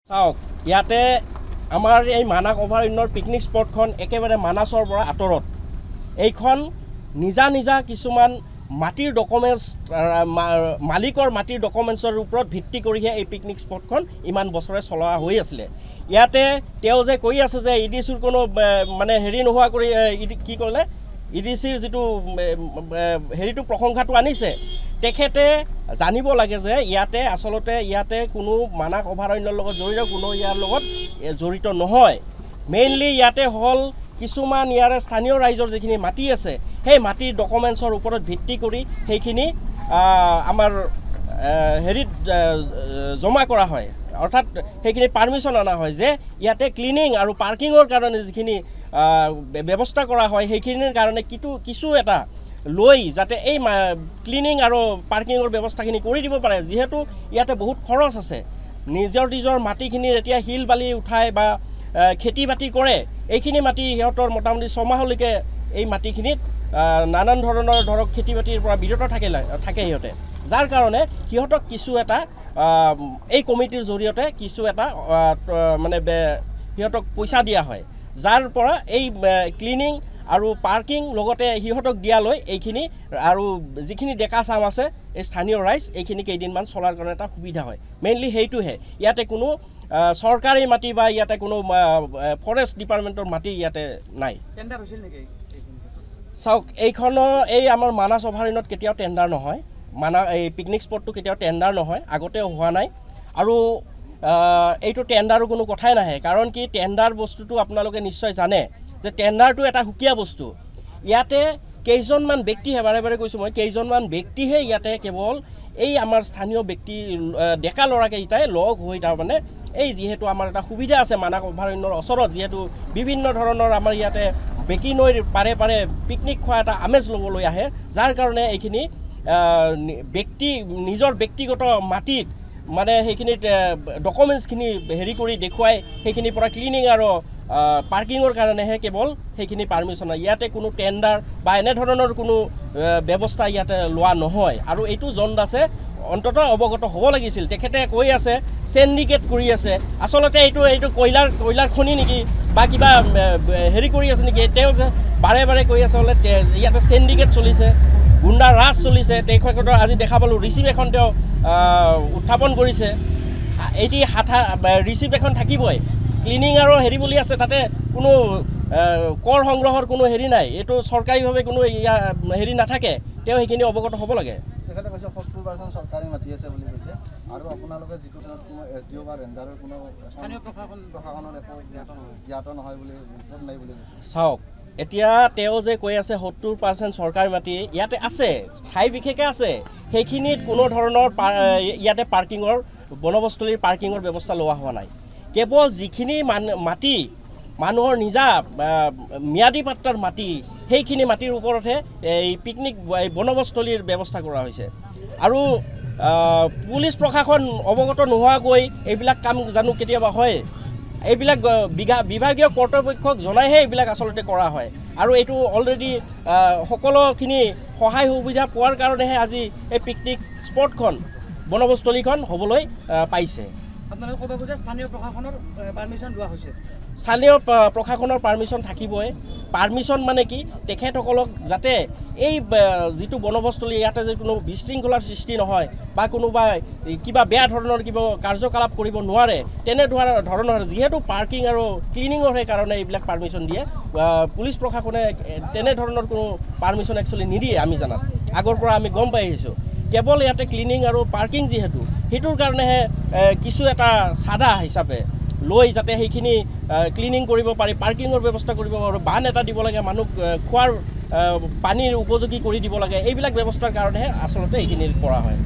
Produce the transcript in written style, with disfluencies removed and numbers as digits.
চাওক ইয়াতে আমাৰ এই মানাহ অভয়াৰণ্যৰ পিকনিক স্পটখন একেবাৰে মানাছৰ পৰা আঁতৰত এইখন নিজা কিছুমান মাটিৰ ডকুমেণ্টছ মালিকৰ মাটিৰ ডকুমেণ্টছৰ ওপৰত ভিত্তি কৰিহে এই পিকনিক স্পটখন ইমান বছৰে চলোৱা হৈ আছিলে ইয়াতে তেওঁ যে কৈ আছে যে ইডিচিৰ কোনো মানে হেৰি নোহোৱা কৰি কি ক'লে ইডিচিৰ যিটো হেৰিটো প্ৰশংসাটো আনিছে তেখেতে জানিব লাগে যে ইয়াতে আচলতে ইয়াতে কোনো মানাহ অভয়াৰণ্যৰ লগত জড়িত কোনো ইয়াৰ লগত জড়িত নহয় মেইনলি ইয়াতে হল কিছুমান ইয়াৰে স্থানীয় ৰাইজৰ যিখিনি মাটি আছে সেই মাটিৰ ডকুমেণ্টছৰ ওপৰত ভিত্তি কৰি সেইখিনি আমাৰ হেৰিত জমা কৰা হয় অৰ্থাৎ সেইখিনি পাৰমিশ্যন অনা হয় যে ইয়াতে ক্লিনিং আৰু পাৰ্কিঙৰ কাৰণে যিখিনি ব্যৱস্থা কৰা হয় সেইখিনিৰ কাৰণে কিছু এটা লৈ যাতে এই ক্লিনিং আৰু পাৰ্কিঙৰ ব্যৱস্থাখিনি কৰি দিব পাৰে যিহেতু ইয়াতে বহুত খৰচ আছে নিজৰ মাটিখিনিৰ এতিয়া শিল বালি উঠাই বা খেতি বাতি কৰে এইখিনি মাটি সিহঁতৰ মোটামুটি 6 মাহলৈকে এই মাটিখিনিত নানান ধৰণৰ ধৰক খেতি বাতিৰ পৰা বিৰত থাকে সিহঁতে যাৰ কাৰণে সিহঁতক কিছু এটা এই কমিটিৰ জৰিয়তে কিছু এটা মানে সিহঁতক পইচা দিয়া হয় যাৰ পৰা এই ক্লিনিং আৰু পাৰ্কিং লগতে সিহঁতক দিয়ালৈ এইখিনি আৰু যিখিনি ডেকা চাম আছে এই স্থানীয় ৰাইজ এইখিনি কেইদিনমান চলাৰ কাৰণে এটা সুবিধা হয় মেইনলি সেইটোহে ইয়াতে কোনো চৰকাৰী মাটি বা ইয়াতে কোনো ফৰেষ্ট ডিপাৰ্টমেণ্টৰ মাটি ইয়াতে নাই টেণ্ডাৰ হৈছিল নেকি চাওক এইখনৰ এই আমাৰ মানাহ অভয়াৰণ্যত কেতিয়াও টেণ্ডাৰ নহয় মানাহ এই পিকনিক স্পটটো কেতিয়াও টেণ্ডাৰ নহয় আগতে হোৱা নাই আৰু এইটো টেণ্ডাৰৰ কোনো কথাই নাহে কাৰণ কি টেণ্ডাৰ বস্তুটো আপোনালোকে নিশ্চয় জানে যে টেণ্ডাৰটো এটা সুকীয়া বস্তু ইয়াতে কেইজনমান ব্যক্তিহে বাৰে কৈছোঁ মই কেইজনমান ব্যক্তিহে ইয়াতে কেৱল এই আমাৰ স্থানীয় ব্যক্তি ডেকা ল'ৰাকেইটাই লগ হৈ তাৰমানে এই যিহেতু আমাৰ এটা সুবিধা আছে মানাহ অভয়াৰণ্যৰ ওচৰত যিহেতু বিভিন্ন ধৰণৰ আমাৰ ইয়াতে বেকী নৈৰ পাৰে পিকনিক খোৱা এটা আমেজ ল'বলৈ আহে যাৰ কাৰণে এইখিনি নিজৰ ব্যক্তিগত মাটিত মানে সেইখিনিত ডকুমেণ্টছখিনি হেৰি কৰি দেখুৱাই সেইখিনিৰ পৰা ক্লিনিং আৰু পাৰ্কিঙৰ কাৰণেহে কেৱল সেইখিনি পাৰ্মিশ্যন ইয়াতে কোনো টেণ্ডাৰ বা এনেধৰণৰ কোনো ব্যৱস্থা ইয়াতে লোৱা নহয় আৰু এইটো জন দাসে অন্ততঃ অৱগত হ'ব লাগিছিল তেখেতে কৈ আছে চেণ্ডিকেট কৰি আছে আচলতে এইটো কয়লাৰ খনি নেকি বা কিবা হেৰি কৰি আছে নেকি তেওঁ যে বাৰে কৈ আছে বোলে ইয়াতে চেণ্ডিকেট চলিছে গুণ্ডা ৰাজ চলিছে তেখেতৰ আজি দেখা পালোঁ ৰিচিপ্ট এখন তেওঁ উত্থাপন কৰিছে এটি ৰিচিপ্ট এখন থাকিবই ক্লিনিং আৰু হেৰি বুলি আছে তাতে কোনো কৰ সংগ্ৰহৰ কোনো হেৰি নাই এইটো চৰকাৰীভাৱে কোনো হেৰি নাথাকে তেওঁ সেইখিনি অৱগত হ'ব লাগে তেখেতে কৈছে 70% চৰকাৰী মাটি আছে বুলি কৈছে আৰু আপোনালোকে যিটো কোনো এছডিঅ' বা ৰেঞ্জাৰৰ কোনো স্থানীয় প্ৰশাসনৰ একো জ্ঞাত নহয় বুলি ৰিপৰ্ট নাই বুলি কৈছে চাওক এতিয়া তেওঁ যে কৈ আছে 70% চৰকাৰী মাটি ইয়াতে আছে ঠাই বিশেষে আছে সেইখিনিত কোনো ধৰণৰ ইয়াতে পাৰ্কিঙৰ বনবস্তলীৰ পাৰ্কিঙৰ ব্যৱস্থা লোৱা হোৱা নাই কেৱল যিখিনি মাটি মানুহৰ নিজা ম্যাদী পাট্টাৰ মাটি সেইখিনি মাটিৰ ওপৰতহে এই পিকনিক বনবস্তলীৰ ব্যৱস্থা কৰা হৈছে আৰু পুলিচ প্ৰশাসন অৱগত নোহোৱাকৈ এইবিলাক কাম জানো কেতিয়াবা হয় এইবিলাক বিভাগীয় কৰ্তৃপক্ষক জনাইহে এইবিলাক আচলতে কৰা হয় আৰু এইটো অলৰেডি সকলোখিনি সহায় সুবিধা পোৱাৰ কাৰণেহে আজি এই পিকনিক স্পটখন বনবস্তলীখন হ'বলৈ পাইছে আপোনালোকে ক'ব খোজে স্থানীয় প্ৰশাসনৰ পাৰ্মিশ্যন লোৱা হৈছে স্থানীয় প্ৰশাসনৰ পাৰ্মিশ্যন থাকিবই পাৰ্মিশ্যন মানে কি তেখেতসকলক যাতে এই যিটো বনবস্তলী ইয়াতে যে কোনো বিশৃংখলাৰ সৃষ্টি নহয় বা কোনোবা কিবা বেয়া ধৰণৰ কিবা কাৰ্যকলাপ কৰিব নোৱাৰে তেনেধৰণৰ যিহেতু পাৰ্কিং আৰু ক্লিনিঙৰহে কাৰণে এইবিলাক পাৰ্মিশ্যন দিয়ে পুলিচ প্ৰশাসনে তেনেধৰণৰ কোনো পাৰ্মিশ্যন একচুৱেলি নিদিয়ে আমি জানাত আগৰ পৰা আমি গম পাই আহিছোঁ কেৱল ইয়াতে ক্লিনিং আৰু পাৰ্কিং যিহেতু সেইটোৰ কাৰণেহে কিছু এটা চাঁদা হিচাপে লৈ যাতে সেইখিনি ক্লিনিং কৰিব পাৰি পাৰ্কিঙৰ ব্যৱস্থা কৰিব পাৰোঁ বান এটা দিব লাগে মানুহ খোৱাৰ পানীৰ উপযোগী কৰি দিব লাগে এইবিলাক ব্যৱস্থাৰ কাৰণেহে আচলতে এইখিনি কৰা হয়